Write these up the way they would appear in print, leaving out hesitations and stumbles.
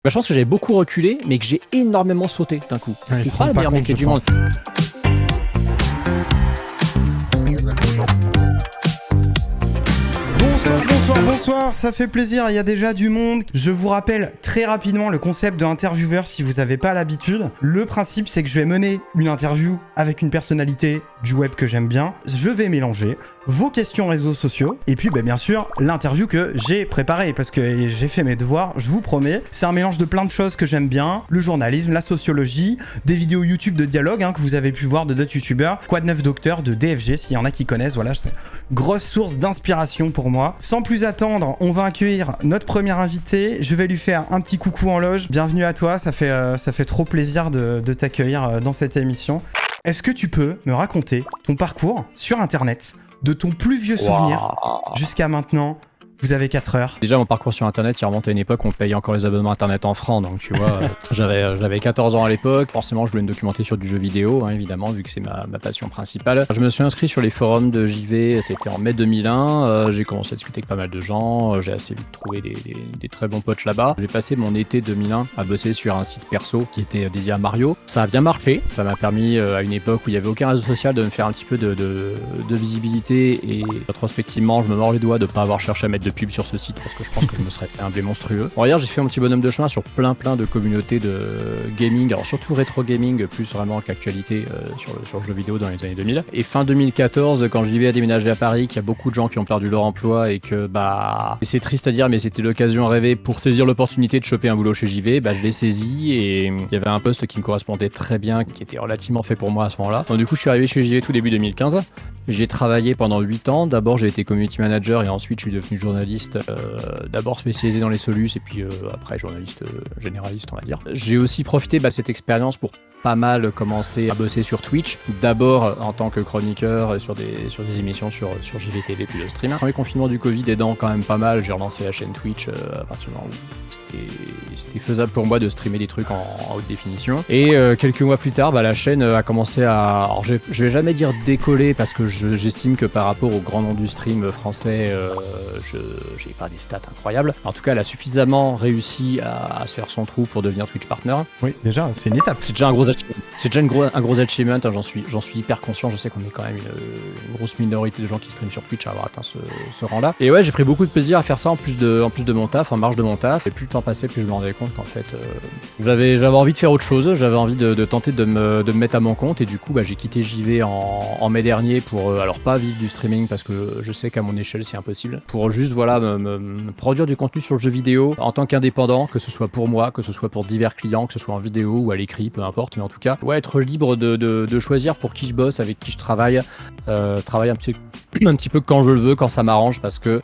Bah, je pense que j'avais beaucoup reculé, mais que j'ai énormément sauté d'un coup. Ouais, C'est pas le meilleur métier du monde. Bonsoir, ça fait plaisir, il y a déjà du monde. Je vous rappelle très rapidement le concept de intervieweur si vous n'avez pas l'habitude. Le principe, c'est que je vais mener une interview avec une personnalité du web que j'aime bien. Je vais mélanger vos questions réseaux sociaux et puis bien sûr l'interview que j'ai préparée parce que j'ai fait mes devoirs, je vous promets. C'est un mélange de plein de choses que j'aime bien, le journalisme, la sociologie, des vidéos YouTube de dialogue que vous avez pu voir de d'autres youtubeurs, Quoi de neuf docteur, de DFG s'il y en a qui connaissent, voilà, c'est une grosse source d'inspiration pour moi. Sans plus attendre, on va accueillir notre premier invité. Je vais lui faire un petit coucou en loge. Bienvenue à toi, ça fait trop plaisir de t'accueillir dans cette émission. Est-ce que tu peux me raconter ton parcours sur internet, de ton plus vieux souvenir jusqu'à maintenant? Vous avez 4 heures. Déjà, mon parcours sur Internet, il remonte à une époque où on payait encore les abonnements Internet en francs. Donc, tu vois, j'avais 14 ans à l'époque. Forcément, je voulais me documenter sur du jeu vidéo, évidemment, vu que c'est ma passion principale. Je me suis inscrit sur les forums de JV, c'était en mai 2001. J'ai commencé à discuter avec pas mal de gens. J'ai assez vite trouvé des très bons potes là-bas. J'ai passé mon été 2001 à bosser sur un site perso qui était dédié à Mario. Ça a bien marché. Ça m'a permis, à une époque où il n'y avait aucun réseau social, de me faire un petit peu de visibilité. Et rétrospectivement, je me mords les doigts de ne pas avoir cherché à mettre de pub sur ce site parce que je pense que je me serais fait un blé monstrueux. Bon, regarde, j'ai fait un petit bonhomme de chemin sur plein de communautés de gaming, alors surtout rétro gaming, plus vraiment qu'actualité sur le jeu vidéo dans les années 2000. Et fin 2014, quand j'y vais à déménager à Paris, qu'il y a beaucoup de gens qui ont perdu leur emploi et que c'est triste à dire, mais c'était l'occasion rêvée pour saisir l'opportunité de choper un boulot chez JV, je l'ai saisi et il y avait un poste qui me correspondait très bien, qui était relativement fait pour moi à ce moment-là. Donc du coup, je suis arrivé chez JV tout début 2015. J'ai travaillé pendant 8 ans. D'abord, j'ai été community manager et ensuite, je suis devenu journaliste. D'abord spécialisé dans les solus et puis après, journaliste généraliste, on va dire. J'ai aussi profité de cette expérience pour pas mal commencer à bosser sur Twitch. D'abord en tant que chroniqueur sur des émissions sur JVTV puis le stream. Le premier confinement du Covid aidant quand même pas mal, j'ai relancé la chaîne Twitch à partir du moment où c'était faisable pour moi de streamer des trucs en haute définition. Et quelques mois plus tard, la chaîne a commencé à... Alors je vais jamais dire décoller parce que j'estime que par rapport au grand nom du stream français, j'ai pas des stats incroyables. En tout cas, elle a suffisamment réussi à se faire son trou pour devenir Twitch partner. Oui, déjà, c'est une étape. C'est déjà un gros achievement, j'en suis hyper conscient. Je sais qu'on est quand même une grosse minorité de gens qui streament sur Twitch à avoir atteint ce rang-là. Et ouais, j'ai pris beaucoup de plaisir à faire ça en plus de mon taf, en marge de mon taf. Et plus le temps passait, plus je me rendais compte qu'en fait, j'avais envie de faire autre chose. J'avais envie de tenter de me mettre à mon compte. Et du coup, j'ai quitté JV en mai dernier pour, alors pas vivre du streaming parce que je sais qu'à mon échelle, c'est impossible. Pour juste, me produire du contenu sur le jeu vidéo en tant qu'indépendant, que ce soit pour moi, que ce soit pour divers clients, que ce soit en vidéo ou à l'écrit, peu importe. Mais en tout cas, être libre de choisir pour qui je bosse, avec qui je travaille un petit peu quand je le veux, quand ça m'arrange, parce que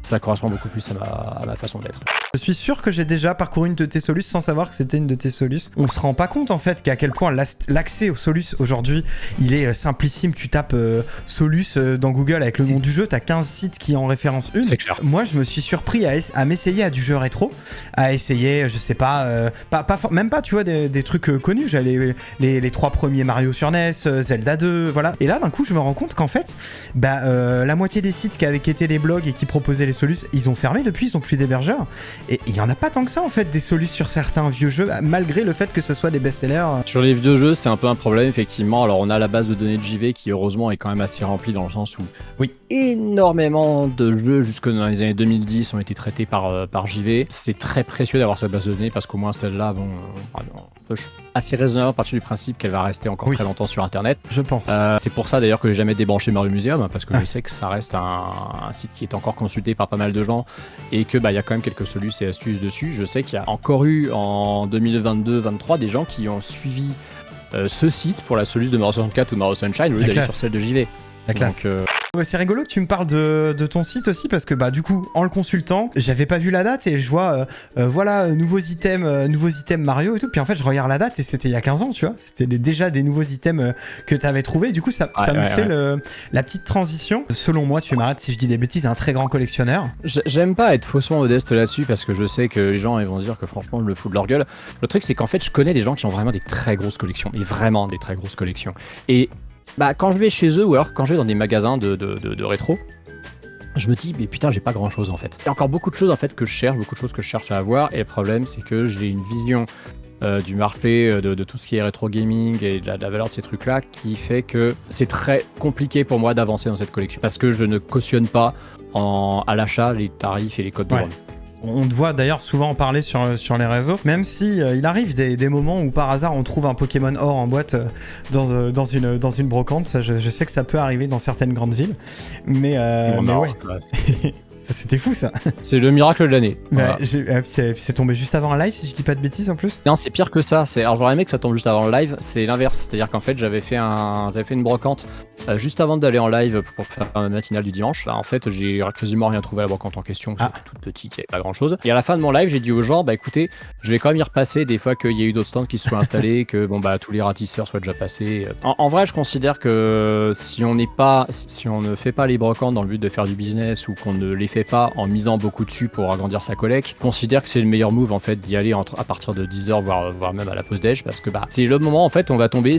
ça correspond beaucoup plus à ma façon d'être. Je suis sûr que j'ai déjà parcouru une de tes solus sans savoir que c'était une de tes solus. On se rend pas compte en fait qu'à quel point l'accès aux solus aujourd'hui, il est simplissime. Tu tapes solus dans Google avec le nom du jeu, t'as 15 sites qui en référencent une. C'est clair. Moi, je me suis surpris à m'essayer à du jeu rétro, à essayer, je sais pas, même pas, tu vois, des trucs connus. J'allais les 3 premiers Mario sur NES, Zelda 2, voilà. Et là, d'un coup, je me rends compte qu'en fait, la moitié des sites qui avaient été les blogs et qui proposaient les solus, ils ont fermé depuis, ils ont plus d'hébergeurs. Et il y en a pas tant que ça en fait des solus sur certains vieux jeux, malgré le fait que ce soit des best-sellers. Sur les vieux jeux, c'est un peu un problème effectivement. Alors on a la base de données de JV qui heureusement est quand même assez remplie dans le sens où énormément de jeux jusque dans les années 2010 ont été traités par JV. C'est très précieux d'avoir cette base de données parce qu'au moins celle-là, je suis assez raisonnable à partir du principe qu'elle va rester encore très longtemps sur internet. Je pense. C'est pour ça d'ailleurs que j'ai jamais débranché Mario Museum parce que je sais que ça reste un site qui est encore consulté par pas mal de gens et que y a quand même quelques solutions et astuces dessus. Je sais qu'il y a encore eu en 2022-23 des gens qui ont suivi ce site pour la soluce de Mario 64 ou Mario Sunshine au lieu d'aller sur celle de JV. La classe. Donc, c'est rigolo que tu me parles de ton site aussi parce que du coup en le consultant j'avais pas vu la date et je vois nouveaux items Mario et tout, puis en fait je regarde la date et c'était il y a 15 ans, tu vois, c'était déjà des nouveaux items que t'avais trouvé. Du coup ça me fait la petite transition. Selon moi, tu m'arrêtes si je dis des bêtises, un très grand collectionneur. J'aime pas être faussement modeste là-dessus parce que je sais que les gens ils vont dire que franchement je me fous de leur gueule. Le truc c'est qu'en fait je connais des gens qui ont vraiment des très grosses collections, et vraiment des très grosses collections, et quand je vais chez eux ou alors quand je vais dans des magasins de rétro, je me dis, mais putain, j'ai pas grand chose en fait. Il y a encore beaucoup de choses en fait que je cherche, beaucoup de choses que je cherche à avoir, et le problème, c'est que j'ai une vision du marché, de tout ce qui est rétro gaming et de la valeur de ces trucs-là, qui fait que c'est très compliqué pour moi d'avancer dans cette collection parce que je ne cautionne pas à l'achat les tarifs et les codes de vente. On te voit d'ailleurs souvent en parler sur les réseaux, même si il arrive des moments où par hasard on trouve un Pokémon Or en boîte dans une brocante. Ça, je sais que ça peut arriver dans certaines grandes villes, mais ouais. C'était fou ça. C'est le miracle de l'année. Voilà. C'est tombé juste avant un live si je dis pas de bêtises en plus. Non, c'est pire que ça. Alors j'aurais aimé que ça tombe juste avant le live. C'est l'inverse. C'est-à-dire qu'en fait j'avais fait une brocante juste avant d'aller en live pour faire un matinal du dimanche. En fait j'ai quasiment rien trouvé à la brocante en question. C'était toute petite, il n'y avait pas grand chose. Et à la fin de mon live j'ai dit aux gens, bah écoutez, je vais quand même y repasser des fois qu'il y a eu d'autres stands qui se soient installés, que bon bah tous les ratisseurs soient déjà passés. En vrai je considère que si on ne fait pas les brocantes dans le but de faire du business ou qu'on ne les fait pas en misant beaucoup dessus pour agrandir sa collecte, je considère que c'est le meilleur move en fait d'y aller à partir de 10h voire même à la pause déj, parce que bah c'est le moment en fait on va tomber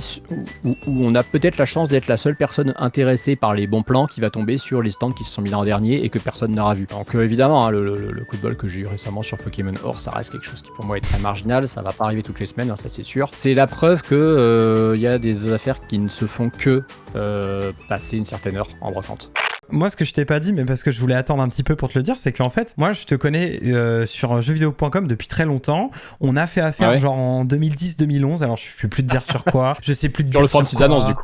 où on a peut-être la chance d'être la seule personne intéressée par les bons plans qui va tomber sur les stands qui se sont mis là en dernier et que personne n'aura vu. Donc évidemment hein, le coup de bol que j'ai eu récemment sur Pokémon Or, ça reste quelque chose qui pour moi est très marginal, ça va pas arriver toutes les semaines, hein, ça c'est sûr. C'est la preuve que y a des affaires qui ne se font que passer une certaine heure en brocante. Moi, ce que je t'ai pas dit, mais parce que je voulais attendre un petit peu pour te le dire, c'est qu'en fait, moi, je te connais sur jeuxvideo.com depuis très longtemps. On a fait affaire genre en 2010-2011. Alors, je sais plus te dire sur quoi. Je sais plus te dire sur le forum petites annonces, du coup.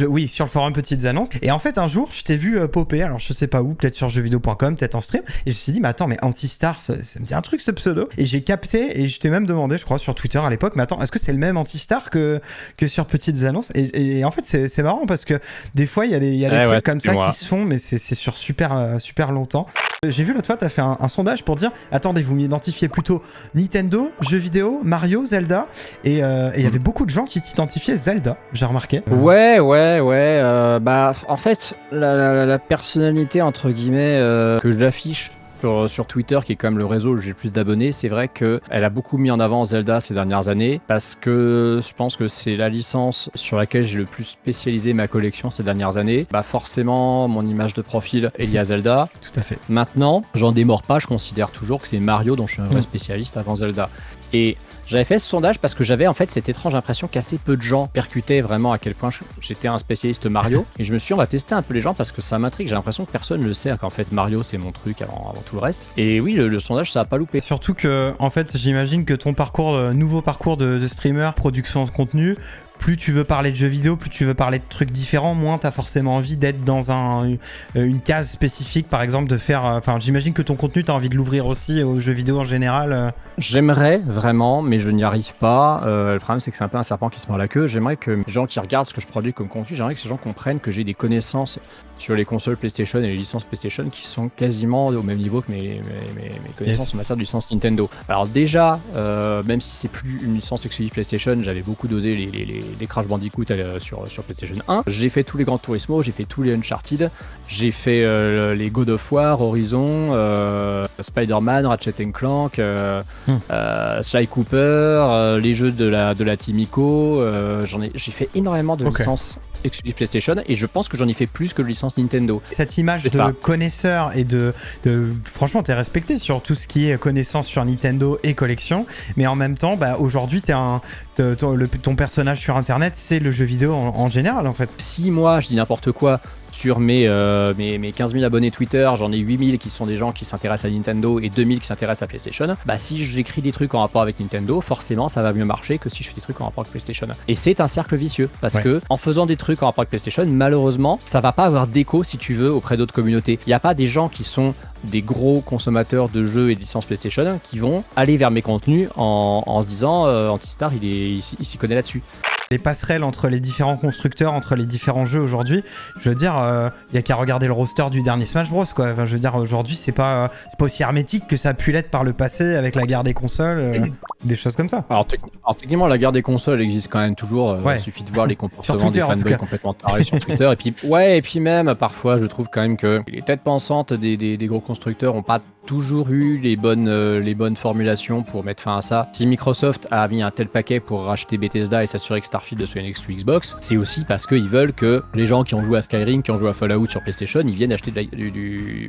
Oui, sur le forum petites annonces. Et en fait, un jour, je t'ai vu popper. Alors, je sais pas où, peut-être sur jeuxvideo.com, peut-être en stream. Et je me suis dit, mais attends, mais Antistar, ça me dit un truc ce pseudo. Et j'ai capté et je t'ai même demandé, je crois, sur Twitter à l'époque, mais attends, est-ce que c'est le même Antistar que sur petites annonces et en fait, c'est marrant parce que des fois, il y a des trucs comme ça qui se font, mais c'est sur super longtemps. J'ai vu l'autre fois, t'as fait un sondage pour dire attendez, vous m'identifiez plutôt Nintendo, jeux vidéo, Mario, Zelda, et il y avait beaucoup de gens qui t'identifiaient Zelda, j'ai remarqué. Ouais. Bah, en fait, la personnalité entre guillemets que je l'affiche sur Twitter, qui est quand même le réseau où j'ai le plus d'abonnés, c'est vrai qu'elle a beaucoup mis en avant Zelda ces dernières années, parce que je pense que c'est la licence sur laquelle j'ai le plus spécialisé ma collection ces dernières années. Bah forcément, mon image de profil est liée à Zelda. Tout à fait. Maintenant, j'en démords pas, je considère toujours que c'est Mario dont je suis un vrai spécialiste avant Zelda. Et j'avais fait ce sondage parce que j'avais en fait cette étrange impression qu'assez peu de gens percutaient vraiment à quel point j'étais un spécialiste Mario. Et je me suis dit, on va tester un peu les gens parce que ça m'intrigue. J'ai l'impression que personne ne le sait, qu'en fait Mario c'est mon truc avant tout le reste. Et oui, le sondage ça a pas loupé. Surtout que, en fait, j'imagine que ton nouveau parcours de streamer, production de contenu, plus tu veux parler de jeux vidéo, plus tu veux parler de trucs différents, moins t'as forcément envie d'être dans une case spécifique, par exemple de faire... Enfin, j'imagine que ton contenu, t'as envie de l'ouvrir aussi aux jeux vidéo en général. J'aimerais vraiment, mais je n'y arrive pas. Le problème, c'est que c'est un peu un serpent qui se mord la queue. J'aimerais que les gens qui regardent ce que je produis comme contenu, j'aimerais que ces gens comprennent que j'ai des connaissances sur les consoles PlayStation et les licences PlayStation qui sont quasiment au même niveau que mes connaissances en matière de licence Nintendo. Alors déjà, même si c'est plus une licence exclusive PlayStation, j'avais beaucoup dosé les Crash Bandicoot sur PlayStation 1. J'ai fait tous les Gran Turismo, j'ai fait tous les Uncharted, j'ai fait les God of War, Horizon, Spider-Man, Ratchet & Clank, Sly Cooper, les jeux de la Team Ico. J'ai fait énormément de licences exclusives PlayStation et je pense que j'en ai fait plus que de licences Nintendo. Cette image de connaisseur et de franchement t'es respecté sur tout ce qui est connaissance sur Nintendo et collection, mais en même temps bah, aujourd'hui ton personnage sur internet c'est le jeu vidéo en général en fait. Si moi je dis n'importe quoi sur mes 15 000 abonnés Twitter, j'en ai 8 000 qui sont des gens qui s'intéressent à Nintendo et 2 000 qui s'intéressent à PlayStation, bah si j'écris des trucs en rapport avec Nintendo, forcément ça va mieux marcher que si je fais des trucs en rapport avec PlayStation. Et c'est un cercle vicieux, parce que en faisant des trucs en rapport avec PlayStation, malheureusement, ça va pas avoir d'écho, si tu veux, auprès d'autres communautés. Il n'y a pas des gens qui sont des gros consommateurs de jeux et de licences PlayStation qui vont aller vers mes contenus en se disant Antistar il s'y connaît là-dessus. Les passerelles entre les différents constructeurs, entre les différents jeux aujourd'hui, je veux dire, il y a qu'à regarder le roster du dernier Smash Bros quoi. Enfin, je veux dire, aujourd'hui c'est pas aussi hermétique que ça a pu l'être par le passé avec la guerre des consoles, des choses comme ça. Alors techniquement la guerre des consoles existe quand même toujours. Il suffit de voir les comportements des fanboys complètement tarés sur Twitter. Et puis même parfois je trouve quand même que les têtes pensantes des gros constructeurs n'ont pas toujours eu les bonnes formulations pour mettre fin à ça. Si Microsoft a mis un tel paquet pour racheter Bethesda et s'assurer que Starfield soit une exclu Xbox, c'est aussi parce qu'ils veulent que les gens qui ont joué à Skyrim, qui ont joué à Fallout sur PlayStation, ils viennent acheter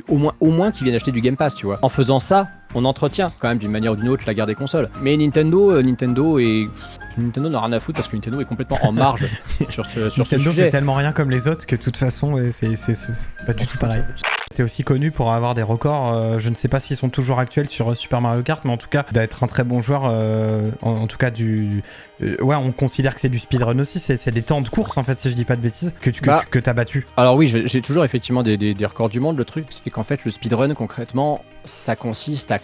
au moins qu'ils viennent acheter du Game Pass, tu vois. En faisant ça, on entretient quand même d'une manière ou d'une autre la guerre des consoles. Mais Nintendo n'a rien à foutre parce que Nintendo est complètement en marge sur ce sujet. Nintendo fait tellement rien comme les autres que de toute façon, c'est pas du tout pareil. T'es aussi connu pour avoir des records, je ne sais pas s'ils sont toujours actuels sur Super Mario Kart, mais en tout cas d'être un très bon joueur, en tout cas ouais, on considère que c'est du speedrun aussi, c'est des temps de course en fait, si je dis pas de bêtises, que t'as battu. Alors oui, j'ai toujours effectivement des records du monde. Le truc, c'est qu'en fait le speedrun concrètement, ça consiste à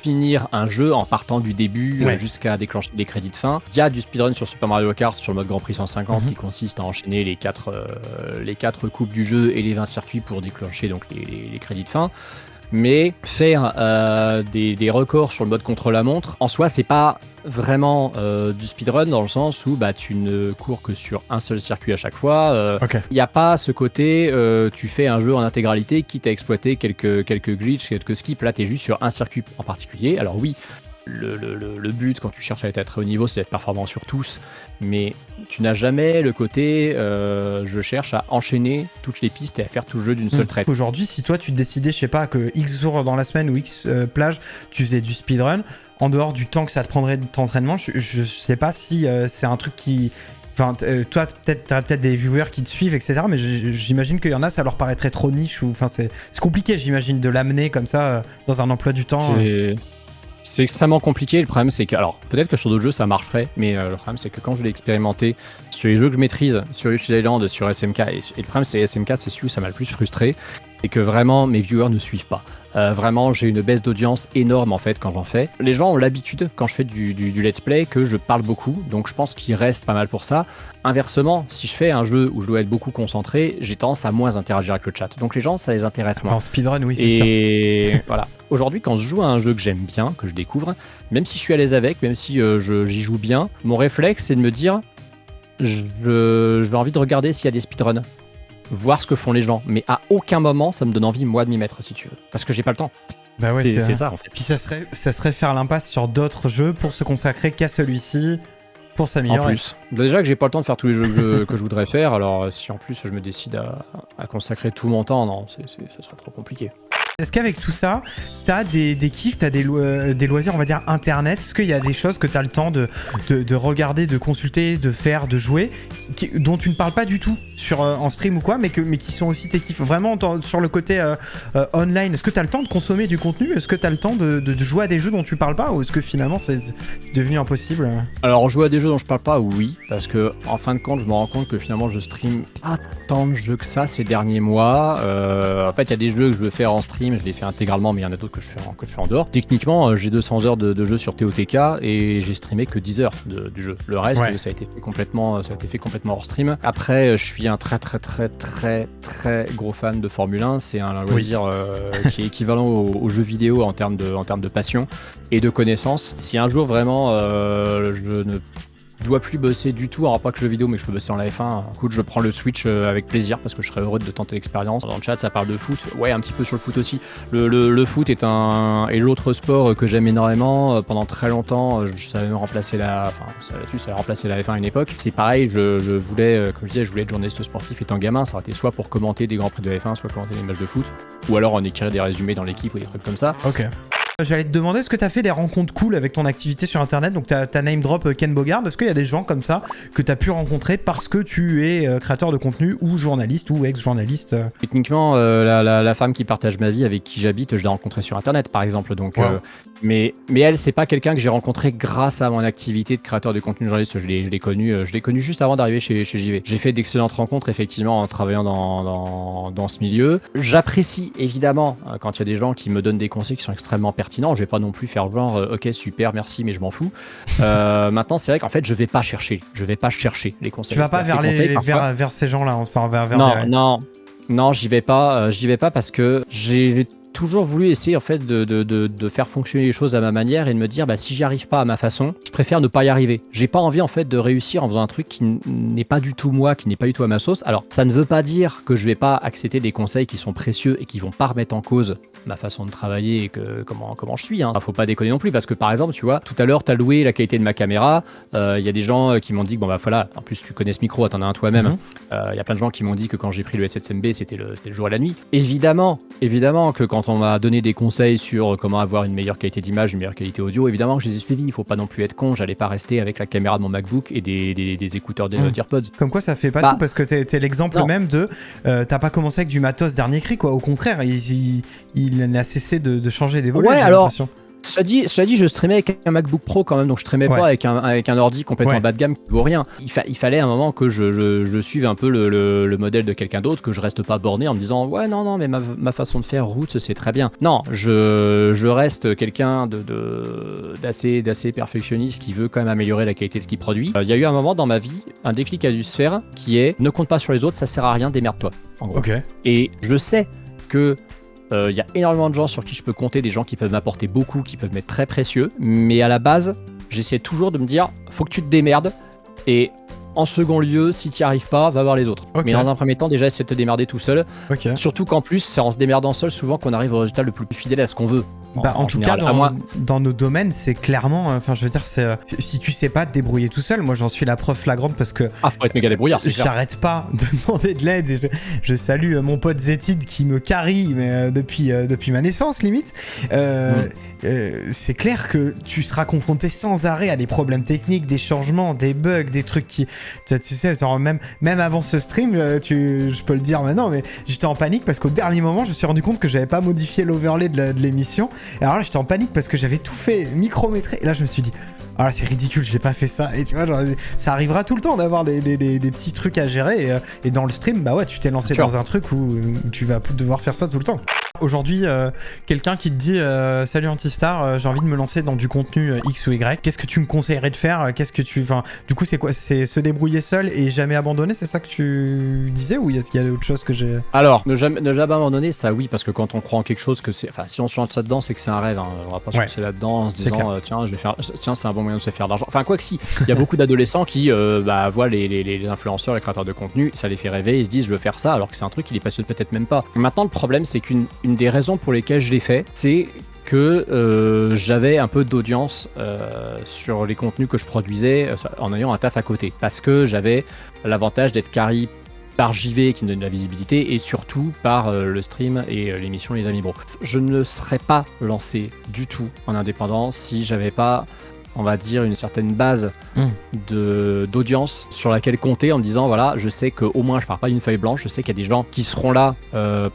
finir un jeu en partant du début jusqu'à déclencher les crédits de fin. Il y a du speedrun sur Super Mario Kart sur le mode Grand Prix 150 qui consiste à enchaîner les 4 coupes du jeu et les 20 circuits pour déclencher donc les crédits de fin. Mais faire des records sur le mode contre-la-montre, en soi, c'est pas vraiment du speedrun dans le sens où tu ne cours que sur un seul circuit à chaque fois. Il n'y a pas ce côté, tu fais un jeu en intégralité, quitte à exploiter quelques glitches, quelques skips. Là, tu es juste sur un circuit en particulier. Alors oui, le but quand tu cherches à être à très haut niveau, c'est d'être performant sur tous, mais tu n'as jamais le côté je cherche à enchaîner toutes les pistes et à faire tout le jeu d'une seule traite. Aujourd'hui, si toi tu décidais, je sais pas, que X jours dans la semaine ou X plage, tu faisais du speedrun, en dehors du temps que ça te prendrait d'entraînement, je sais pas si c'est un truc qui... Enfin, toi, t'as peut-être des viewers qui te suivent, etc. Mais j'imagine qu'il y en a, ça leur paraîtrait trop niche. Enfin, c'est compliqué, j'imagine, de l'amener comme ça dans un emploi du temps. C'est extrêmement compliqué. Le problème, c'est que, alors, peut-être que sur d'autres jeux, ça marcherait, mais le problème, c'est que quand je l'ai expérimenté sur les jeux que je maîtrise, sur Yoshi's Island, sur SMK, et le problème, c'est SMK, c'est celui où ça m'a le plus frustré, et que vraiment, mes viewers ne suivent pas. Vraiment, j'ai une baisse d'audience énorme en fait quand j'en fais. Les gens ont l'habitude, quand je fais du let's play, que je parle beaucoup, donc je pense qu'il reste pas mal pour ça. Inversement, si je fais un jeu où je dois être beaucoup concentré, j'ai tendance à moins interagir avec le chat. Donc les gens, ça les intéresse moins. En speedrun, oui, c'est sûr. Et voilà. Aujourd'hui, quand je joue à un jeu que j'aime bien, que je découvre, même si je suis à l'aise avec, même si j'y joue bien, mon réflexe, c'est de me dire, j'ai envie de regarder s'il y a des speedruns. Voir ce que font les gens, mais à aucun moment ça me donne envie moi de m'y mettre si tu veux, parce que j'ai pas le temps. Bah ouais, c'est ça en fait. Puis ça serait faire l'impasse sur d'autres jeux pour se consacrer qu'à celui-ci, pour s'améliorer. En plus, déjà que j'ai pas le temps de faire tous les jeux que je voudrais faire, alors si en plus je me décide à consacrer tout mon temps, non, ce serait trop compliqué. Est-ce qu'avec tout ça, t'as des kiffs, t'as des loisirs, on va dire, internet? Est-ce qu'il y a des choses que t'as le temps de regarder, de consulter, de faire, de jouer, dont tu ne parles pas du tout en stream ou quoi, mais qui sont aussi tes kiffs? Vraiment, sur le côté online, est-ce que t'as le temps de consommer du contenu? Est-ce que t'as le temps de jouer à des jeux dont tu parles pas? Ou est-ce que finalement, c'est devenu impossible? Alors, jouer à des jeux dont je parle pas, oui, parce que en fin de compte, je me rends compte que finalement, je stream pas tant de jeux que ça ces derniers mois. En fait, il y a des jeux que je veux faire en stream, je les fais intégralement, mais il y en a d'autres que je fais en dehors. Techniquement, j'ai 200 heures de jeu sur TOTK et j'ai streamé que 10 heures du jeu. Le reste, ça a été fait complètement hors stream. Après, je suis un très gros fan de Formule 1. C'est un loisir qui est équivalent aux jeux vidéo en termes de passion et de connaissances. Si un jour vraiment je ne dois plus bosser du tout, alors pas que jeux vidéo, mais je peux bosser en la F1. Écoute, je prends le Switch avec plaisir parce que je serais heureux de tenter l'expérience. Dans le chat, ça parle de foot. Ouais, un petit peu sur le foot aussi. Le foot est l'autre sport que j'aime énormément. Pendant très longtemps, ça allait remplacer la F1 à une époque. C'est pareil, je voulais, comme je disais, je voulais être journaliste sportif étant gamin. Ça aurait été soit pour commenter des grands prix de F1, soit commenter des matchs de foot, ou alors en écrire des résumés dans l'équipe ou des trucs comme ça. Ok. J'allais te demander, est-ce que tu as fait des rencontres cool avec ton activité sur internet? Donc t'as name drop Ken Bogard. Est-ce qu'il y a des gens comme ça que tu as pu rencontrer parce que tu es créateur de contenu ou journaliste ou ex-journaliste? Techniquement, la femme qui partage ma vie, avec qui j'habite, je l'ai rencontrée sur internet par exemple. Donc, mais elle, c'est pas quelqu'un que j'ai rencontré grâce à mon activité de créateur de contenu journaliste. Je l'ai connu juste avant d'arriver chez JV. J'ai fait d'excellentes rencontres effectivement en travaillant dans ce milieu. J'apprécie évidemment quand il y a des gens qui me donnent des conseils qui sont extrêmement pertinents. Je vais pas non plus faire genre ok super merci mais je m'en fous. Maintenant c'est vrai qu'en fait je vais pas chercher les conseils. Tu vas pas vers ces gens-là, enfin vers non, j'y vais pas parce que j'ai toujours voulu essayer en fait de faire fonctionner les choses à ma manière et de me dire si j'y arrive pas à ma façon, je préfère ne pas y arriver. J'ai pas envie en fait de réussir en faisant un truc qui n'est pas du tout moi, qui n'est pas du tout à ma sauce. Alors ça ne veut pas dire que je vais pas accepter des conseils qui sont précieux et qui vont pas remettre en cause ma façon de travailler et comment je suis. Faut pas déconner non plus parce que par exemple, tu vois, tout à l'heure t'as loué la qualité de ma caméra. Il y a des gens qui m'ont dit que voilà, en plus tu connais ce micro, t'en as un toi-même. Il y a plein de gens qui m'ont dit que quand j'ai pris le S7MB, c'était le jour et la nuit. Évidemment que quand on m'a donné des conseils sur comment avoir une meilleure qualité d'image, une meilleure qualité audio, évidemment que je les ai suivis. Il faut pas non plus être con, j'allais pas rester avec la caméra de mon MacBook et des écouteurs d'AirPods. Comme quoi ça fait pas tout, parce que t'es l'exemple même de t'as pas commencé avec du matos dernier cri, quoi. Au contraire, il n'a cessé de changer d'évoluer. Ouais, alors cela dit, je streamais avec un MacBook Pro quand même, donc je streamais pas avec un ordi complètement bas de gamme qui vaut rien. Il fallait à un moment que je suive un peu le modèle de quelqu'un d'autre, que je reste pas borné en me disant ouais non mais ma façon de faire Roots c'est très bien. Non, je reste quelqu'un d'assez perfectionniste qui veut quand même améliorer la qualité de ce qu'il produit. Il y a eu un moment dans ma vie, un déclic a dû se faire qui est ne compte pas sur les autres, ça sert à rien, démerde-toi en gros. Et je sais que y a énormément de gens sur qui je peux compter, des gens qui peuvent m'apporter beaucoup, qui peuvent m'être très précieux, mais à la base, j'essaie toujours de me dire, faut que tu te démerdes, et en second lieu, si tu n'y arrives pas, va voir les autres. Mais dans un premier temps, déjà, essaie de te démerder tout seul. Surtout qu'en plus, c'est en se démerdant seul souvent qu'on arrive au résultat le plus fidèle à ce qu'on veut. En tout cas, dans nos domaines, c'est clairement... je veux dire, si tu sais pas te débrouiller tout seul, moi j'en suis la preuve flagrante parce que... faut être méga débrouillard, c'est clair. J'arrête pas de demander de l'aide. Et je salue mon pote Zetid qui me carie depuis ma naissance, limite. C'est clair que tu seras confronté sans arrêt à des problèmes techniques, des changements, des bugs, des trucs qui... Tu sais, même avant ce stream, je peux le dire maintenant, mais j'étais en panique parce qu'au dernier moment, je me suis rendu compte que j'avais pas modifié l'overlay de l'émission. Et alors là, j'étais en panique parce que j'avais tout fait micrométré. Et là, je me suis dit, ah là, c'est ridicule, j'ai pas fait ça. Et tu vois, ça arrivera tout le temps d'avoir des petits trucs à gérer. Et dans le stream, tu t'es lancé dans un truc où tu vas devoir faire ça tout le temps. Aujourd'hui, quelqu'un qui te dit salut Antistar, j'ai envie de me lancer dans du contenu X ou Y, qu'est-ce que tu me conseillerais de faire? Du coup, c'est quoi? C'est se débrouiller seul et jamais abandonner, c'est ça que tu disais, ou est-ce qu'il y a autre chose que j'ai... Alors, ne jamais abandonner, ça oui, parce que quand on croit en quelque chose, si on se lance là-dedans, c'est que c'est un rêve. On va pas se lancer là-dedans en se disant tiens, c'est un bon moyen de se faire de l'argent. Enfin, quoi que si, il y a beaucoup d'adolescents qui voient les influenceurs, les créateurs de contenu, ça les fait rêver, ils se disent je veux faire ça, alors que c'est un truc qui les passionne peut-être même pas. Maintenant, le problème, c'est qu'une des raisons pour lesquelles je l'ai fait, c'est que j'avais un peu d'audience sur les contenus que je produisais en ayant un taf à côté. Parce que j'avais l'avantage d'être carry par JV qui me donne de la visibilité et surtout par le stream et l'émission Les Amis Bro. Je ne serais pas lancé du tout en indépendant si j'avais pas, on va dire, une certaine base d'audience sur laquelle compter en me disant voilà, je sais qu'au moins je pars pas d'une feuille blanche, je sais qu'il y a des gens qui seront là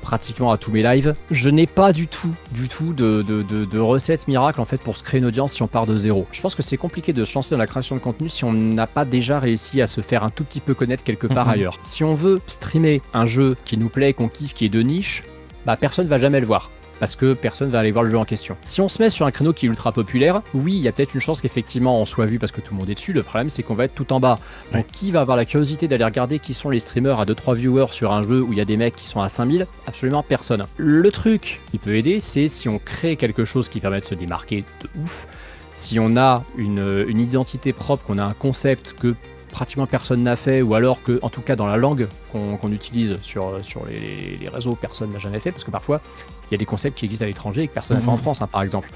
pratiquement à tous mes lives. Je n'ai pas du tout de recette miracle en fait pour se créer une audience si on part de zéro. Je pense que c'est compliqué de se lancer dans la création de contenu si on n'a pas déjà réussi à se faire un tout petit peu connaître quelque part ailleurs. Si on veut streamer un jeu qui nous plaît, qu'on kiffe, qui est de niche, personne va jamais le voir. Parce que personne va aller voir le jeu en question. Si on se met sur un créneau qui est ultra populaire, oui, il y a peut-être une chance qu'effectivement on soit vu parce que tout le monde est dessus. Le problème, c'est qu'on va être tout en bas. Donc, qui va avoir la curiosité d'aller regarder qui sont les streamers à 2-3 viewers sur un jeu où il y a des mecs qui sont à 5000 ? Absolument personne. Le truc qui peut aider, c'est si on crée quelque chose qui permet de se démarquer de ouf, si on a une identité propre, qu'on a un concept que pratiquement personne n'a fait, ou alors que, en tout cas dans la langue qu'on utilise sur les réseaux, personne n'a jamais fait, parce que parfois il y a des concepts qui existent à l'étranger et que personne n'a fait en France, par exemple.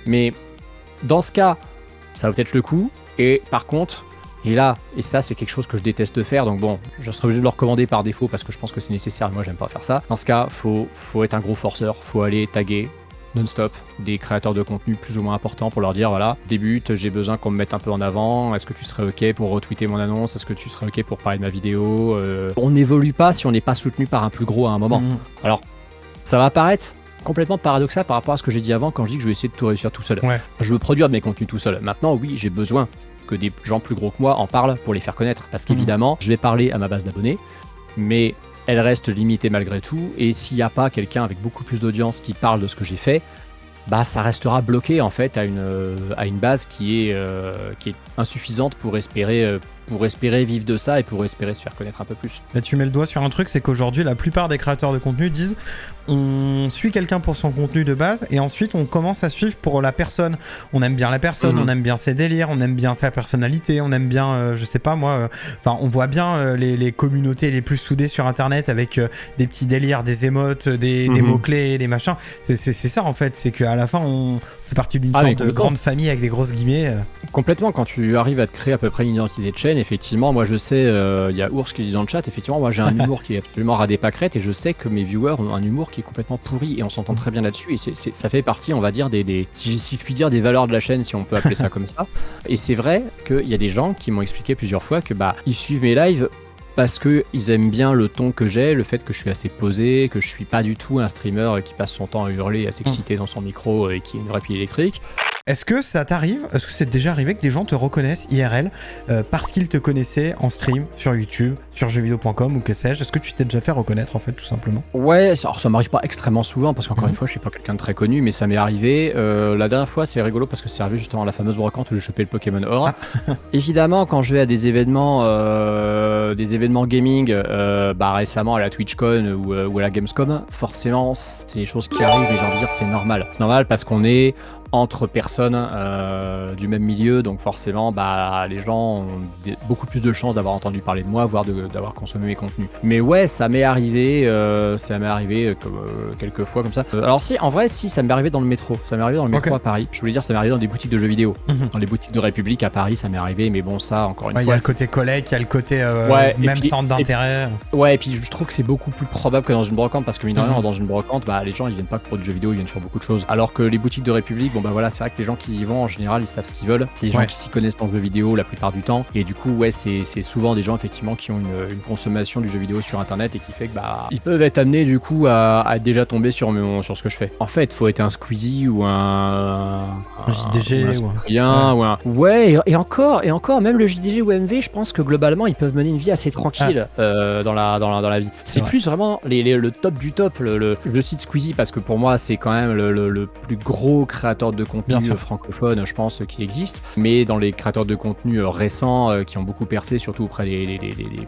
Mais dans ce cas, ça vaut peut-être le coup. Et par contre, et ça c'est quelque chose que je déteste faire, donc bon, je serais obligé de le recommander par défaut parce que je pense que c'est nécessaire et moi j'aime pas faire ça. Dans ce cas, faut être un gros forceur, faut aller taguer non-stop des créateurs de contenu plus ou moins importants pour leur dire voilà, débute, j'ai besoin qu'on me mette un peu en avant, est-ce que tu serais ok pour retweeter mon annonce, est-ce que tu serais ok pour parler de ma vidéo, on n'évolue pas si on n'est pas soutenu par un plus gros à un moment. Alors ça va paraître complètement paradoxal par rapport à ce que j'ai dit avant quand je dis que je vais essayer de tout réussir tout seul. Je veux produire mes contenus tout seul. Maintenant oui, j'ai besoin que des gens plus gros que moi en parlent pour les faire connaître, parce qu'évidemment je vais parler à ma base d'abonnés, mais elle reste limitée malgré tout, et s'il n'y a pas quelqu'un avec beaucoup plus d'audience qui parle de ce que j'ai fait, ça restera bloqué en fait à une base qui est insuffisante pour espérer pour espérer vivre de ça et pour espérer se faire connaître un peu plus. Là, tu mets le doigt sur un truc, c'est qu'aujourd'hui, la plupart des créateurs de contenu disent on suit quelqu'un pour son contenu de base et ensuite on commence à suivre pour la personne. On aime bien la personne, on aime bien ses délires, on aime bien sa personnalité, on aime bien, je sais pas moi, on voit bien les communautés les plus soudées sur internet avec des petits délires, des émotes, des mots-clés, des machins. C'est ça en fait, c'est qu'à la fin on fait partie d'une sorte de grande famille avec des grosses guillemets. Complètement, quand tu arrives à te créer à peu près une identité de chaîne, effectivement, moi je sais, il y a Ours qui dit dans le chat, effectivement, moi j'ai un humour qui est absolument radé pâquerette et je sais que mes viewers ont un humour qui est complètement pourri et on s'entend très bien là-dessus et ça fait partie, on va dire, si je puis dire, des valeurs de la chaîne, si on peut appeler ça comme ça. Et c'est vrai qu'il y a des gens qui m'ont expliqué plusieurs fois que ils suivent mes lives parce qu'ils aiment bien le ton que j'ai, le fait que je suis assez posé, que je suis pas du tout un streamer qui passe son temps à hurler, à s'exciter dans son micro et qui est une vraie pile électrique. Est-ce que ça t'arrive, est-ce que c'est déjà arrivé que des gens te reconnaissent IRL parce qu'ils te connaissaient en stream, sur YouTube, sur jeuxvideo.com ou que sais-je? Est-ce que tu t'es déjà fait reconnaître en fait tout simplement? Ouais, alors ça m'arrive pas extrêmement souvent parce qu'encore une fois je suis pas quelqu'un de très connu, mais ça m'est arrivé. La dernière fois c'est rigolo parce que c'est arrivé justement à la fameuse brocante où j'ai chopé le Pokémon Or. Évidemment quand je vais à des événements gaming, récemment à la TwitchCon ou à la Gamescom, forcément c'est des choses qui arrivent et j'ai envie de dire c'est normal. C'est normal parce qu'on est entre personnes du même milieu, donc forcément les gens ont beaucoup plus de chances d'avoir entendu parler de moi, voire d'avoir consommé mes contenus. Mais ouais, ça m'est arrivé quelques fois comme ça. Alors si, en vrai, si, ça m'est arrivé dans le métro. Ça m'est arrivé dans le métro à Paris. Je voulais dire, ça m'est arrivé dans des boutiques de jeux vidéo. Dans les boutiques de République à Paris, ça m'est arrivé, mais bon, ça, encore une fois... Il y a le côté collègue, il y a le côté centre d'intérêt. Et puis je trouve que c'est beaucoup plus probable que dans une brocante, parce que mine de rien, dans une brocante, les gens, ils viennent pas pour du jeu vidéo, ils viennent sur beaucoup de choses. Alors que les boutiques de République, c'est vrai que les gens qui y vont, en général, ils savent ce qu'ils veulent. C'est des gens qui s'y connaissent en jeu vidéo la plupart du temps. Et du coup, c'est souvent des gens, effectivement, qui ont une consommation du jeu vidéo sur Internet et qui fait que, ils peuvent être amenés, du coup, à être déjà tombés sur ce que je fais. En fait, faut être un Squeezie ou un JDG et encore, même le JDG ou MV, je pense que globalement, ils peuvent mener une vie assez tranquille dans la vie. C'est plus vraiment le top du top, le site Squeezie, parce que pour moi, c'est quand même le plus gros créateur de contenu francophone, je pense, qui existe. Mais dans les créateurs de contenu récents qui ont beaucoup percé, surtout auprès des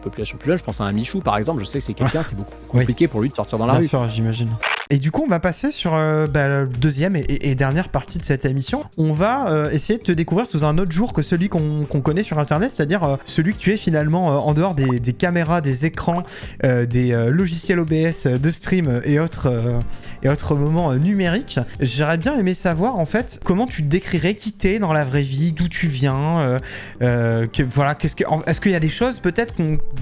populations plus jeunes, je pense à un Michou, par exemple. Je sais que c'est quelqu'un, c'est beaucoup compliqué pour lui de sortir dans la rue. Bien sûr, j'imagine. Et du coup, on va passer sur la deuxième et dernière partie de cette émission. On va essayer de te découvrir sous un autre jour que celui qu'on connaît sur Internet, c'est-à-dire celui que tu es finalement en dehors des caméras, des écrans, des logiciels OBS de stream et autres moments numériques. J'aurais bien aimé savoir, en fait, comment tu décrirais qui t'es dans la vraie vie, d'où tu viens, est-ce qu'il y a des choses peut-être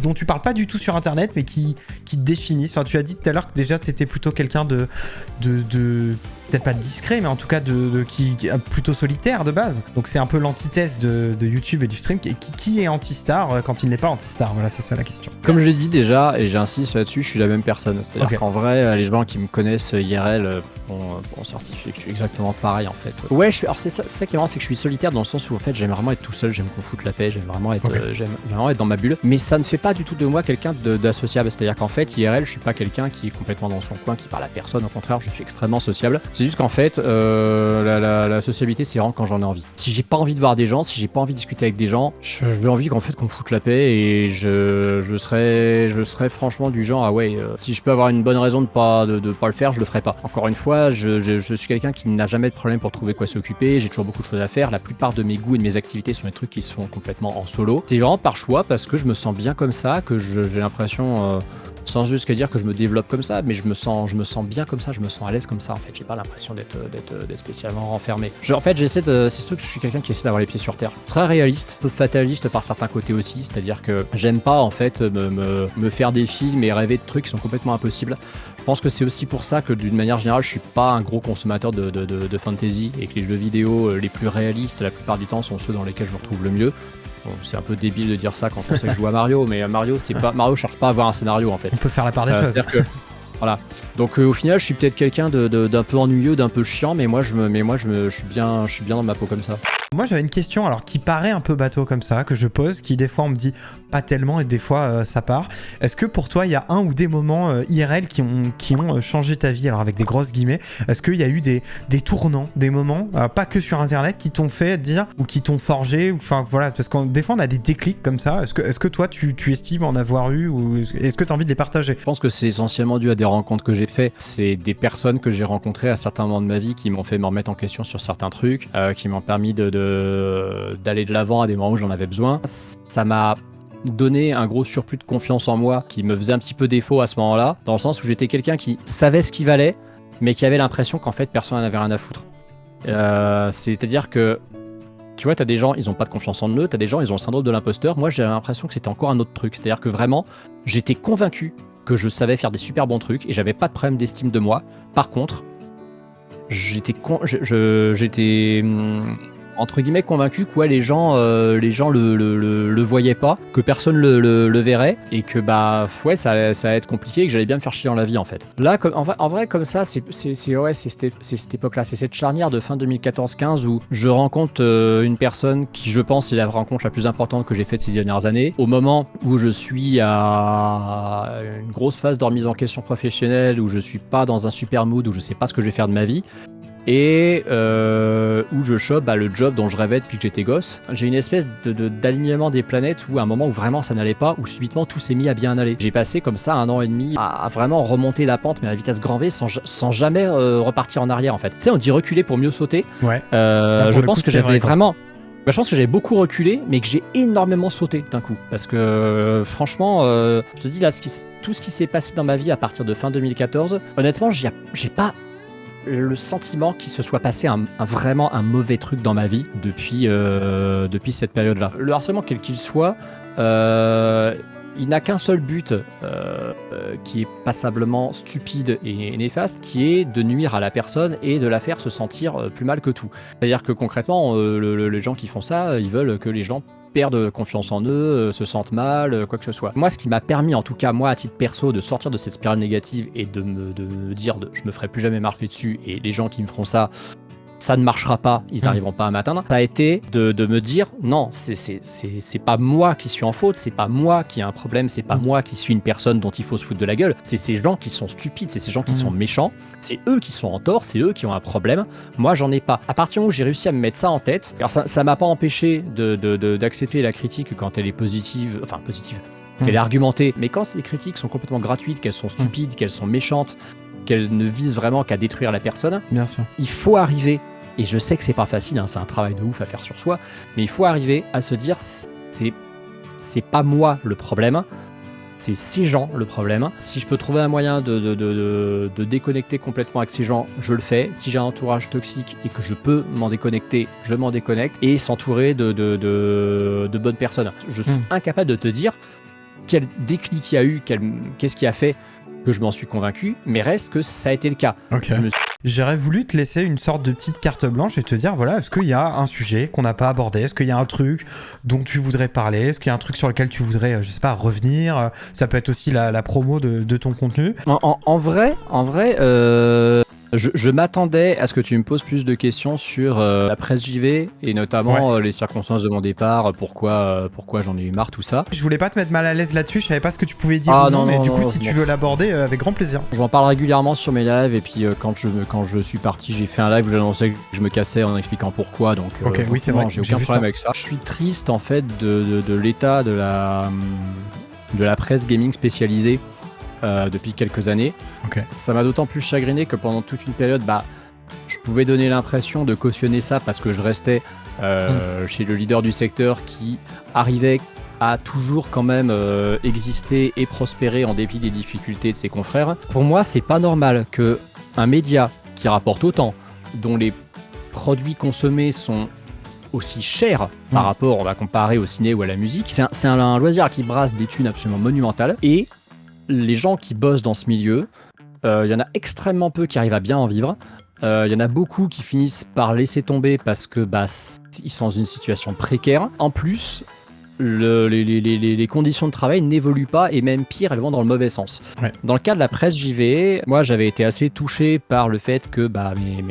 dont tu parles pas du tout sur Internet, mais qui te définissent. Enfin, tu as dit tout à l'heure que déjà tu étais plutôt quelqu'un de peut-être pas discret, mais en tout cas qui plutôt solitaire de base. Donc c'est un peu l'antithèse de YouTube et du stream. Qui est anti-star quand il n'est pas anti-star? Voilà, c'est ça la question. Comme je l'ai dit déjà, et j'insiste là-dessus, je suis la même personne. C'est-à-dire qu'en vrai, les gens qui me connaissent IRL ont certifié que je suis exactement pareil en fait. Ouais, alors c'est ça qui est marrant, c'est que je suis solitaire dans le sens où en fait j'aime vraiment être tout seul, j'aime qu'on foute la paix, j'aime vraiment être dans ma bulle. Mais ça ne fait pas du tout de moi quelqu'un d'associable. C'est-à-dire qu'en fait, IRL, je suis pas quelqu'un qui est complètement dans son coin, qui parle à personne. Au contraire, je suis extrêmement sociable. C'est juste qu'en fait, la sociabilité, c'est vraiment quand j'en ai envie. Si j'ai pas envie de voir des gens, si j'ai pas envie de discuter avec des gens, j'ai envie qu'on me foute la paix et je serais franchement du genre si je peux avoir une bonne raison de pas le faire, je le ferai pas. Encore une fois, je suis quelqu'un qui n'a jamais de problème pour trouver quoi s'occuper, j'ai toujours beaucoup de choses à faire. La plupart de mes goûts et de mes activités sont des trucs qui se font complètement en solo. C'est vraiment par choix parce que je me sens bien comme ça, que j'ai l'impression sans jusqu'à dire que je me développe comme ça, mais je me sens bien comme ça, je me sens à l'aise comme ça en fait. J'ai pas l'impression d'être spécialement renfermé. En fait, c'est ce truc, je suis quelqu'un qui essaie d'avoir les pieds sur terre. Très réaliste, peu fataliste par certains côtés aussi, c'est-à-dire que j'aime pas en fait me faire des films et rêver de trucs qui sont complètement impossibles. Je pense que c'est aussi pour ça que d'une manière générale, je suis pas un gros consommateur de fantasy et que les jeux vidéo les plus réalistes la plupart du temps sont ceux dans lesquels je me retrouve le mieux. Bon, c'est un peu débile de dire ça quand on sait que je joue à Mario, mais Mario cherche pas à avoir un scénario en fait. On peut faire la part des choses. C'est-à-dire que voilà. Donc au final, je suis peut-être quelqu'un d'un peu ennuyeux, d'un peu chiant, mais je suis bien dans ma peau comme ça. Moi j'avais une question alors qui paraît un peu bateau comme ça, que je pose, qui des fois on me dit pas tellement et des fois ça part. Est-ce que pour toi il y a un ou des moments IRL qui ont changé ta vie, alors avec des grosses guillemets, est-ce qu'il y a eu des tournants, des moments, pas que sur internet, qui t'ont fait dire ou qui t'ont forgé, enfin voilà, parce que des fois on a des déclics comme ça, est-ce que toi tu estimes en avoir eu ou est-ce que tu as envie de les partager? Je pense que c'est essentiellement dû à des rencontres que j'ai faites. C'est des personnes que j'ai rencontrées à certains moments de ma vie qui m'ont fait me remettre en question sur certains trucs, qui m'ont permis d'aller de l'avant à des moments où j'en avais besoin. Ça m'a donné un gros surplus de confiance en moi qui me faisait un petit peu défaut à ce moment-là, dans le sens où j'étais quelqu'un qui savait ce qu'il valait, mais qui avait l'impression qu'en fait personne n'en avait rien à foutre. C'est-à-dire que tu vois, t'as des gens, ils ont pas de confiance en eux, t'as des gens, ils ont le syndrome de l'imposteur. Moi, j'avais l'impression que c'était encore un autre truc. C'est-à-dire que vraiment, j'étais convaincu que je savais faire des super bons trucs et j'avais pas de problème d'estime de moi. Par contre, j'étais entre guillemets convaincu que ouais, les gens le voyaient pas, que personne le verrait et que bah ouais, ça allait être compliqué et que j'allais bien me faire chier dans la vie en fait. Là, en vrai comme ça, c'est cette époque-là, c'est cette charnière de fin 2014-15 où je rencontre une personne qui, je pense, est la rencontre la plus importante que j'ai faite ces dernières années. Au moment où je suis à une grosse phase de remise en question professionnelle, où je suis pas dans un super mood, où je sais pas ce que je vais faire de ma vie. Et où je chope le job dont je rêvais depuis que j'étais gosse. J'ai une espèce d'alignement des planètes où à un moment où vraiment ça n'allait pas, où subitement tout s'est mis à bien aller. J'ai passé comme ça 1 an et demi à vraiment remonter la pente, mais à vitesse grand V, sans jamais repartir en arrière en fait. Tu sais, on dit reculer pour mieux sauter. Ouais. Je pense que j'avais vraiment... je pense que j'avais beaucoup reculé, mais que j'ai énormément sauté d'un coup. Parce que franchement, je te dis là, tout ce qui s'est passé dans ma vie à partir de fin 2014, honnêtement, j'ai pas le sentiment qu'il se soit passé vraiment un mauvais truc dans ma vie depuis cette période-là. Le harcèlement, quel qu'il soit, il n'a qu'un seul but qui est passablement stupide et néfaste, qui est de nuire à la personne et de la faire se sentir plus mal que tout. C'est-à-dire que concrètement, les gens qui font ça, ils veulent que les gens perdent confiance en eux, se sentent mal, quoi que ce soit. Moi, ce qui m'a permis, en tout cas moi à titre perso, de sortir de cette spirale négative et de me dire je me ferai plus jamais marcher dessus et les gens qui me feront ça, ça ne marchera pas, ils n'arriveront pas à m'atteindre. Ça a été de me dire non, c'est pas moi qui suis en faute, c'est pas moi qui ai un problème, c'est pas moi qui suis une personne dont il faut se foutre de la gueule, c'est ces gens qui sont stupides, c'est ces gens qui sont méchants, c'est eux qui sont en tort, c'est eux qui ont un problème, moi j'en ai pas. À partir du moment où j'ai réussi à me mettre ça en tête, alors ça m'a pas empêché d'accepter la critique quand elle est positive, qu'elle est argumentée, mais quand ces critiques sont complètement gratuites, qu'elles sont stupides, qu'elles sont méchantes, qu'elle ne vise vraiment qu'à détruire la personne, bien sûr, il faut arriver, et je sais que c'est pas facile, c'est un travail de ouf à faire sur soi, mais il faut arriver à se dire c'est pas moi le problème, c'est ces gens le problème. Si je peux trouver un moyen de déconnecter complètement avec ces gens, je le fais. Si j'ai un entourage toxique et que je peux m'en déconnecter, je m'en déconnecte, et s'entourer de bonnes personnes. Je suis incapable de te dire quel déclic il y a eu, qu'est-ce qui a fait que je m'en suis convaincu, mais reste que ça a été le cas. Ok. J'aurais voulu te laisser une sorte de petite carte blanche et te dire, voilà, est-ce qu'il y a un sujet qu'on n'a pas abordé? Est-ce qu'il y a un truc dont tu voudrais parler? Est-ce qu'il y a un truc sur lequel tu voudrais, je sais pas, revenir? Ça peut être aussi la promo de ton contenu. En vrai, je m'attendais à ce que tu me poses plus de questions sur la presse JV et notamment les circonstances de mon départ, pourquoi j'en ai eu marre, tout ça. Je voulais pas te mettre mal à l'aise là-dessus, je savais pas ce que tu pouvais dire mais du coup si tu veux l'aborder, avec grand plaisir. Je m'en parle régulièrement sur mes lives et puis quand je suis parti, j'ai fait un live où j'annonçais que je me cassais en expliquant pourquoi, donc oui, c'est vrai, j'ai aucun problème avec ça. Je suis triste en fait de l'état de la presse gaming spécialisée depuis quelques années. Ça m'a d'autant plus chagriné que pendant toute une période, je pouvais donner l'impression de cautionner ça parce que je restais chez le leader du secteur qui arrivait à toujours quand même exister et prospérer en dépit des difficultés de ses confrères. Pour moi, c'est pas normal que un média qui rapporte autant, dont les produits consommés sont aussi chers par rapport, on va comparer au ciné ou à la musique, c'est un loisir qui brasse des thunes absolument monumentales, et les gens qui bossent dans ce milieu, il y en a extrêmement peu qui arrivent à bien en vivre. Il y en a beaucoup qui finissent par laisser tomber parce que ils sont dans une situation précaire. En plus, les conditions de travail n'évoluent pas et même pire, elles vont dans le mauvais sens. Ouais. Dans le cas de la presse JV, moi j'avais été assez touché par le fait que mes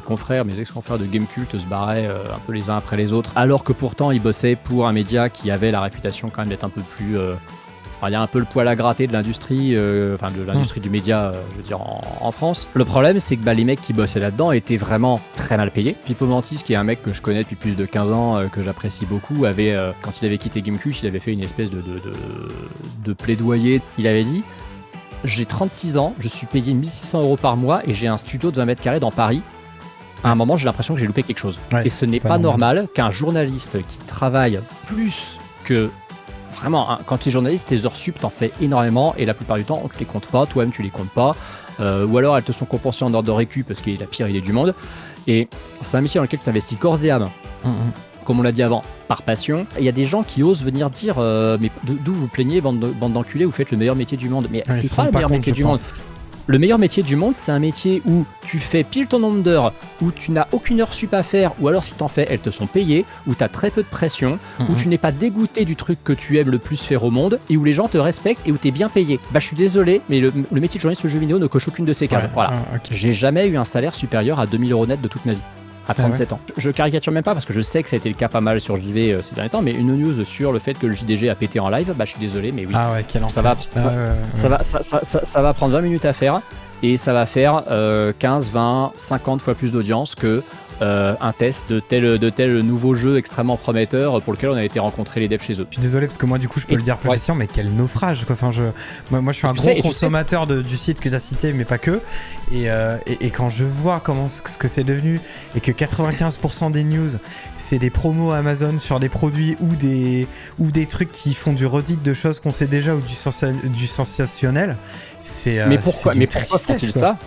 confrères, mes ex-confrères de Gamecult se barraient un peu les uns après les autres, alors que pourtant ils bossaient pour un média qui avait la réputation quand même d'être un peu plus... il y a un peu le poil à gratter de l'industrie, de l'industrie du média, je veux dire, en France. Le problème, c'est que les mecs qui bossaient là-dedans étaient vraiment très mal payés. Pipo Mantis, qui est un mec que je connais depuis plus de 15 ans, que j'apprécie beaucoup, avait, quand il avait quitté Gamecult, il avait fait une espèce de plaidoyer. Il avait dit « J'ai 36 ans, je suis payé 1600 € par mois et j'ai un studio de 20 mètres carrés dans Paris. À un moment, j'ai l'impression que j'ai loupé quelque chose. Ouais, et ce n'est pas normal qu'un journaliste qui travaille plus que... Vraiment, hein, quand tu es journaliste, tes heures sup, t'en fais énormément et la plupart du temps, on te les compte pas, toi-même tu les comptes pas, ou alors elles te sont compensées en ordre de récup parce qu'il est la pire idée du monde. Et c'est un métier dans lequel tu t'investis corps et âme, comme on l'a dit avant, par passion. Il y a des gens qui osent venir dire mais d'où vous plaignez, bande d'enculés, vous faites le meilleur métier du monde. Mais c'est pas le meilleur métier du monde. Le meilleur métier du monde, c'est un métier où tu fais pile ton nombre d'heures, où tu n'as aucune heure sup à faire, ou alors si t'en fais, elles te sont payées, où t'as très peu de pression, où tu n'es pas dégoûté du truc que tu aimes le plus faire au monde, et où les gens te respectent et où t'es bien payé. Je suis désolé, mais le métier de journaliste de jeux vidéo ne coche aucune de ces cases. Voilà. Okay. J'ai jamais eu un salaire supérieur à 2000 € net de toute ma vie. À 37 ans. Je caricature même pas parce que je sais que ça a été le cas pas mal sur JV ces derniers temps, mais une news sur le fait que le JDG a pété en live, je suis désolé, mais oui. Ah ouais, quel ça va prendre 20 minutes à faire et ça va faire 15, 20, 50 fois plus d'audience que un test de tel nouveau jeu extrêmement prometteur pour lequel on a été rencontrer les devs chez eux. Je suis désolé parce que moi du coup je peux le dire plus facilement, mais quel naufrage quoi. Enfin, moi je suis un gros consommateur du site que tu as cité, mais pas que. Et quand je vois ce que c'est devenu et que 95% des news c'est des promos Amazon sur des produits ou des trucs qui font du redit de choses qu'on sait déjà ou du sensationnel, c'est mais pourquoi font-ils ça?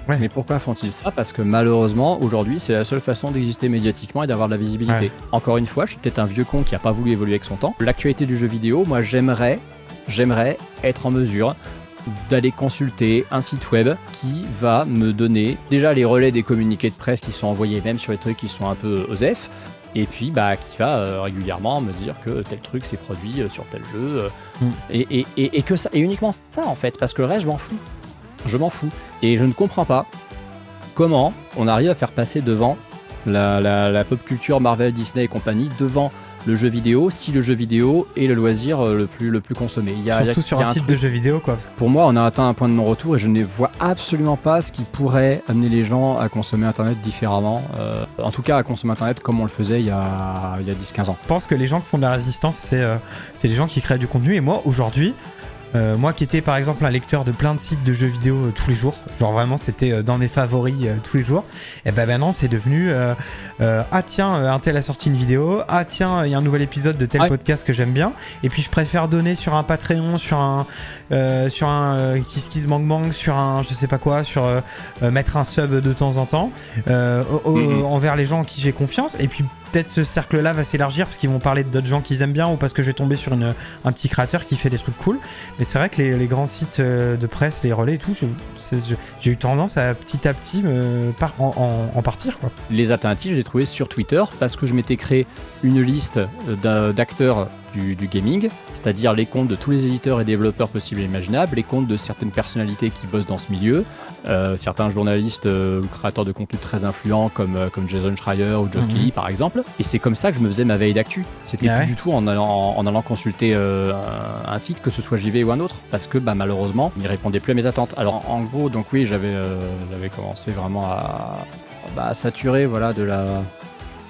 Ouais. Mais pourquoi font-ils ça? Parce que malheureusement, aujourd'hui, c'est la seule façon d'exister médiatiquement et d'avoir de la visibilité. Ouais. Encore une fois, je suis peut-être un vieux con qui n'a pas voulu évoluer avec son temps. L'actualité du jeu vidéo, moi, j'aimerais être en mesure d'aller consulter un site web qui va me donner déjà les relais des communiqués de presse qui sont envoyés même sur les trucs qui sont un peu OSEF, et puis qui va régulièrement me dire que tel truc s'est produit sur tel jeu, et que ça, et uniquement ça en fait, parce que le reste, je m'en fous. Je m'en fous. Et je ne comprends pas comment on arrive à faire passer devant la pop culture Marvel, Disney et compagnie, devant le jeu vidéo, si le jeu vidéo est le loisir le plus consommé. Surtout sur un site de jeux vidéo, quoi. Parce que... Pour moi, on a atteint un point de non-retour et je ne vois absolument pas ce qui pourrait amener les gens à consommer Internet différemment. En tout cas, à consommer Internet comme on le faisait il y a 10-15 ans. Je pense que les gens qui font de la résistance, c'est les gens qui créent du contenu. Et moi, aujourd'hui... moi qui étais par exemple un lecteur de plein de sites de jeux vidéo tous les jours, genre vraiment c'était dans mes favoris tous les jours, et maintenant c'est devenu ah tiens un tel a sorti une vidéo, ah tiens il y a un nouvel épisode de tel podcast que j'aime bien, et puis je préfère donner sur un Patreon, sur un KissKissBankBank, sur un je sais pas quoi, sur mettre un sub de temps en temps envers les gens en qui j'ai confiance, et puis peut-être ce cercle-là va s'élargir parce qu'ils vont parler d'autres gens qu'ils aiment bien ou parce que je vais tomber sur un petit créateur qui fait des trucs cool. Mais c'est vrai que les grands sites de presse, les relais et tout, j'ai eu tendance à petit en partir, quoi. Les alternatives, j'ai trouvé sur Twitter parce que je m'étais créé une liste d'acteurs du gaming, c'est-à-dire les comptes de tous les éditeurs et développeurs possibles et imaginables, les comptes de certaines personnalités qui bossent dans ce milieu, certains journalistes ou créateurs de contenu très influents comme Jason Schreier ou Geoff Keighley par exemple. Et c'est comme ça que je me faisais ma veille d'actu. C'était plus du tout en allant consulter un site, que ce soit JV ou un autre, parce que malheureusement, il répondait plus à mes attentes. Alors en gros, donc oui, j'avais commencé vraiment à saturer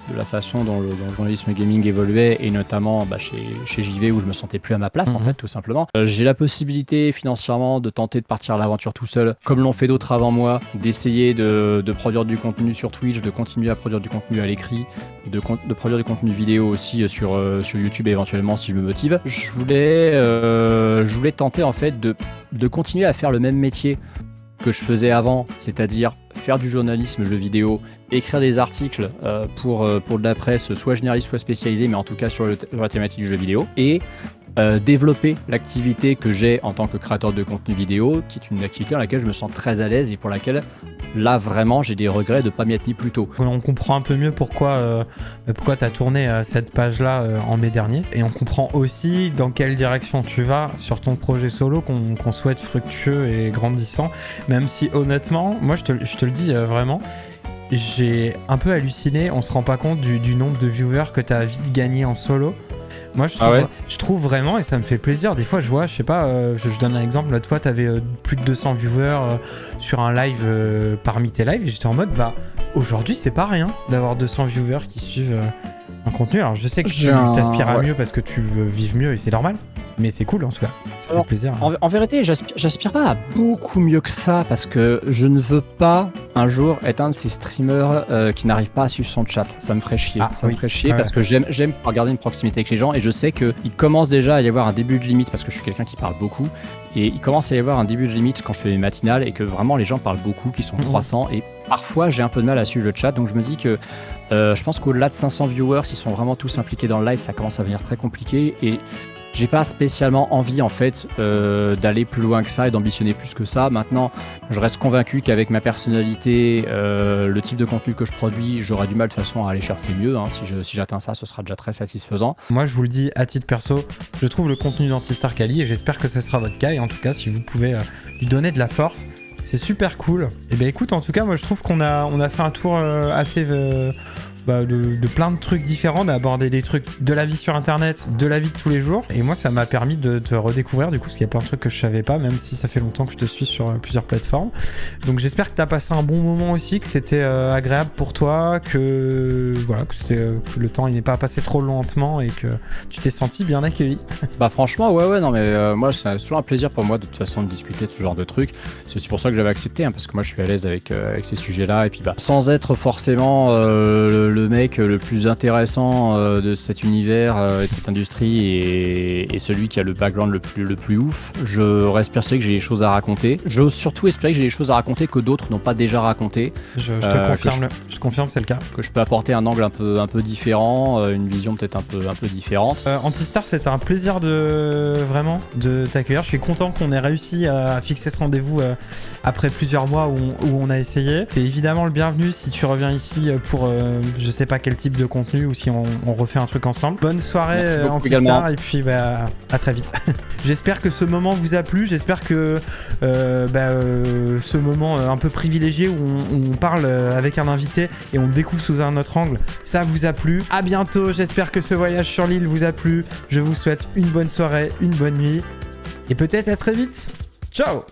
de la façon dont le journalisme gaming évoluait, et notamment chez JV où je me sentais plus à ma place en fait, tout simplement. J'ai la possibilité financièrement de tenter de partir à l'aventure tout seul, comme l'ont fait d'autres avant moi, d'essayer de produire du contenu sur Twitch, de continuer à produire du contenu à l'écrit, de produire du contenu vidéo aussi sur YouTube éventuellement si je me motive. Je voulais tenter en fait de continuer à faire le même métier que je faisais avant, c'est-à-dire faire du journalisme jeu vidéo, écrire des articles pour de la presse, soit généraliste, soit spécialisée, mais en tout cas sur la thématique du jeu vidéo, et développer l'activité que j'ai en tant que créateur de contenu vidéo, qui est une activité dans laquelle je me sens très à l'aise et pour laquelle là vraiment j'ai des regrets de pas m'y être mis plus tôt. On comprend un peu mieux pourquoi tu as tourné cette page-là en mai dernier. Et on comprend aussi dans quelle direction tu vas sur ton projet solo qu'on souhaite fructueux et grandissant. Même si honnêtement, moi je te le dis vraiment, j'ai un peu halluciné. On se rend pas compte du nombre de viewers que tu as vite gagné en solo. Moi je trouve vraiment, et ça me fait plaisir, des fois je vois, je sais pas, je donne un exemple, l'autre fois t'avais plus de 200 viewers sur un live parmi tes lives, et j'étais en mode aujourd'hui c'est pas rien d'avoir 200 viewers qui suivent un contenu. Alors je sais que tu t'aspires à mieux parce que tu veux vivre mieux et c'est normal, mais c'est cool en tout cas, ça fait plaisir. En vérité, j'aspire pas à beaucoup mieux que ça parce que je ne veux pas un jour être un de ces streamers qui n'arrive pas à suivre son chat. Ça me ferait chier. Me ferait chier parce que j'aime pouvoir garder une proximité avec les gens et je sais qu'il commence déjà à y avoir un début de limite parce que je suis quelqu'un qui parle beaucoup et il commence à y avoir un début de limite quand je fais mes matinales et que vraiment les gens parlent beaucoup, qui sont 300 et parfois j'ai un peu de mal à suivre le chat, donc je me dis que je pense qu'au-delà de 500 viewers, s'ils sont vraiment tous impliqués dans le live, ça commence à devenir très compliqué et j'ai pas spécialement envie en fait d'aller plus loin que ça et d'ambitionner plus que ça. Maintenant, je reste convaincu qu'avec ma personnalité, le type de contenu que je produis, j'aurai du mal de toute façon à aller chercher mieux. Hein. Si j'atteins ça, ce sera déjà très satisfaisant. Moi, je vous le dis à titre perso, je trouve le contenu d'Antistar quali et j'espère que ce sera votre cas. Et en tout cas, si vous pouvez lui donner de la force, c'est super cool. Et bien écoute, en tout cas, moi je trouve qu'on a fait un tour assez... de plein de trucs différents, d'aborder des trucs de la vie sur internet, de la vie de tous les jours. Et moi ça m'a permis de te redécouvrir du coup, parce qu'il y a plein de trucs que je savais pas, même si ça fait longtemps que je te suis sur plusieurs plateformes. Donc j'espère que t'as passé un bon moment aussi, que c'était agréable pour toi, que voilà, que le temps il n'est pas passé trop lentement et que tu t'es senti bien accueilli. Bah franchement ouais non mais moi c'est toujours un plaisir pour moi de toute façon de discuter de ce genre de trucs. C'est aussi pour ça que j'avais accepté, hein, parce que moi je suis à l'aise avec ces sujets là et puis sans être forcément le mec le plus intéressant de cet univers et de cette industrie et celui qui a le background le plus ouf, je reste persuadé que j'ai des choses à raconter. J'ose surtout espérer que j'ai des choses à raconter que d'autres n'ont pas déjà racontées. Je te confirme, je te confirme, c'est le cas. Que je peux apporter un angle un peu différent, une vision peut-être un peu différente. Antistar, c'était un plaisir de t'accueillir. Je suis content qu'on ait réussi à fixer ce rendez-vous après plusieurs mois où on a essayé. T'es évidemment le bienvenu si tu reviens ici pour je sais pas quel type de contenu ou si on refait un truc ensemble. Bonne soirée Antistar et puis à très vite. J'espère que ce moment vous a plu, j'espère que ce moment un peu privilégié où on parle avec un invité et on le découvre sous un autre angle, ça vous a plu. À bientôt, j'espère que ce voyage sur l'île vous a plu. Je vous souhaite une bonne soirée, une bonne nuit et peut-être à très vite. Ciao.